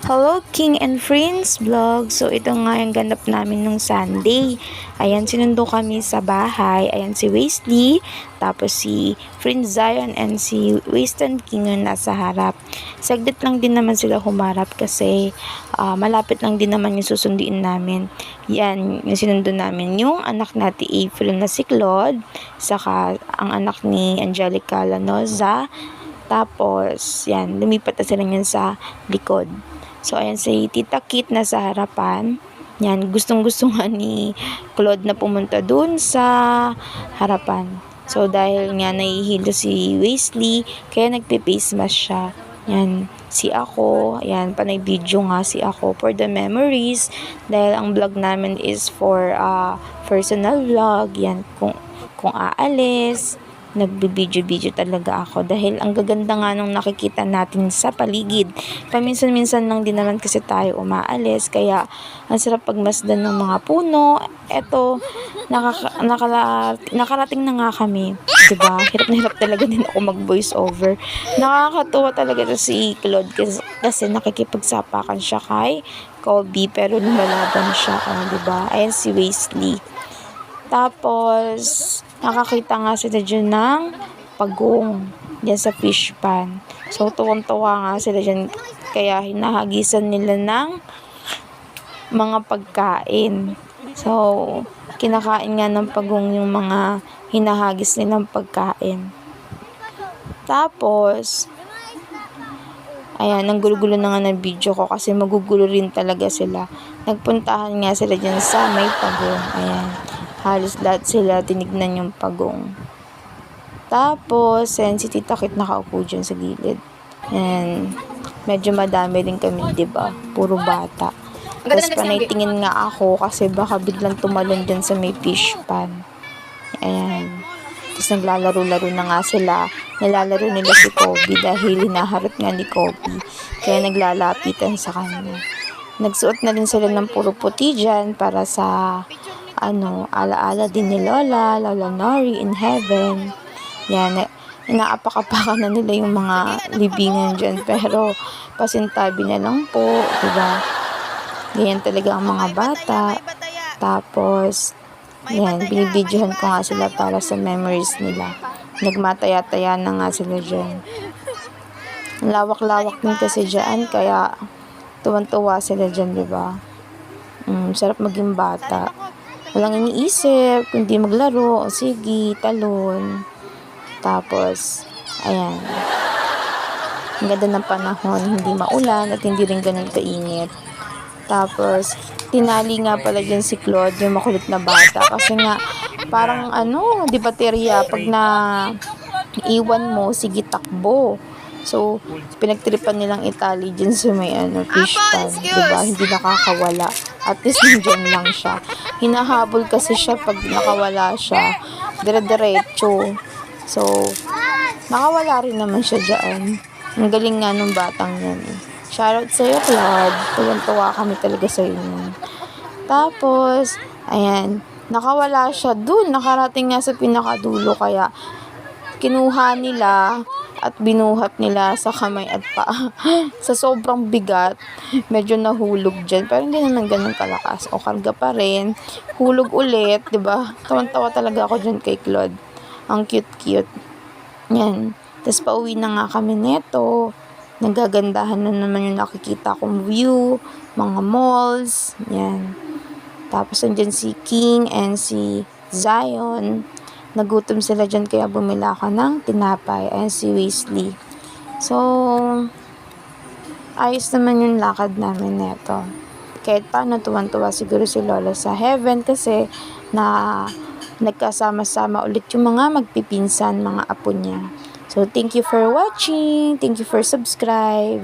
Hello King and Friends Vlog. So ito nga yung ganap namin nung Sunday. Ayan, sinundo kami sa bahay. Ayan si Wesley, tapos si Friend Zion and si Winston King yung nasa harap. Saglit lang din naman sila humarap kasi malapit lang din naman yung susunduin namin. Yan, yung sinundo namin yung anak natin April na si Claude, saka ang anak ni Angelica Lanoza. Tapos, yan, lumipat na sila yan sa likod. So, ayan si Tita Kit na sa harapan. Yan, gustong-gusto nga ni Claude na pumunta dun sa harapan. So, dahil nga nahihilo si Wesley, kaya nagpe-face mask siya. Yan, si ako, ayan, panay video nga si ako for the memories. Dahil ang vlog namin is for personal vlog. Yan, kung aalis, nagbi-video talaga ako dahil ang gaganda nga nung nakikita natin sa paligid. Paminsan-minsan lang din naman kasi tayo umaalis, kaya ang sarap pagmasdan ng mga puno. Eto, nakarating na nga kami, diba? Hirap na hirap talaga din ako mag voice over. Nakakatuwa talaga to si Claude kasi nakikipagsapakan siya kay Kobe pero lumalaban siya, diba? Ayan si Wesley. Tapos, nakakita nga sila dyan ng pagong dyan sa fish pan. So, tuwang-tuwa nga sila dyan. Kaya, hinahagisan nila ng mga pagkain. So, kinakain nga ng pagong yung mga hinahagis nilang pagkain. Tapos, ayan, ang gulo-gulo na nga ng video ko kasi magugulo rin talaga sila. Nagpuntahan nga sila dyan sa may pagong. Ayan. Halos lahat sila tinignan yung pagong. Tapos, si Tita Kit nakaupo dyan sa gilid. And, medyo madami din kami, diba? Puro bata. Tapos, panay-tingin nga ako kasi baka biglang tumalon dyan sa may fish pan. Ayan. Tapos, naglalaro-laro na nga sila. Nilalaro nila si Kobe dahil hinaharap nga ni Kobe. Kaya naglalapitan sa kanya. Nagsuot na din sila ng puro puti dyan para sa alaala din ni Lola Nori in heaven. Yan, inaapak-apakan na nila yung mga libingan dyan, pero pasintabi na lang po, diba? Ganyan talaga ang mga bata. Tapos, yan, binibidyohan ko nga sila para sa memories nila. Nagmataya-taya na nga sila dyan. Lawak-lawak din kasi dyan, kaya tuwan-tuwa sila dyan, diba? Sarap maging bata. Walang iniisip, kundi maglaro, o sige, talon. Tapos, ayan. Ang ganda ng panahon, hindi maulan at hindi rin ganun kainit. Tapos, tinali nga pala dyan si Claude, yung makulit na bata. Kasi nga, parang di baterya, pag na iwan mo, sige takbo. So, pinagtripan nilang itali dyan sa may fish pan, diba? Hindi nakakawala. At least nandiyan lang siya. Hinahabol kasi siya pag nakawala siya. Dire-diretso. So, nakawala rin naman siya dyan. Ang galing nga nung batang yan. Shoutout sa'yo, Claude. Tuwan-tuwa kami talaga sa inyo. Tapos, ayan, nakawala siya dun. Nakarating nga sa pinakadulo. Kaya, kinuha nila at binuhat nila sa kamay at paa. Sa sobrang bigat, medyo nahulog dyan. Pero hindi naman ganun kalakas. O karga pa rin. Hulog ulit, diba? Tawan-tawa talaga ako dyan kay Claude. Ang cute-cute. Yan. Tapos pauwi na nga kami neto. Nagagandahan na naman yung nakikita kong view. Mga malls. Yan. Tapos andyan si King and si Zion. Nagutom sila dyan kaya bumila ka ng tinapay. Ayan si Wesley. So, ayos naman yung lakad namin neto. Kahit paano tuwan-tuwa siguro si Lola sa heaven kasi nagkasama-sama ulit yung mga magpipinsan, mga apo niya. So, thank you for watching. Thank you for subscribe.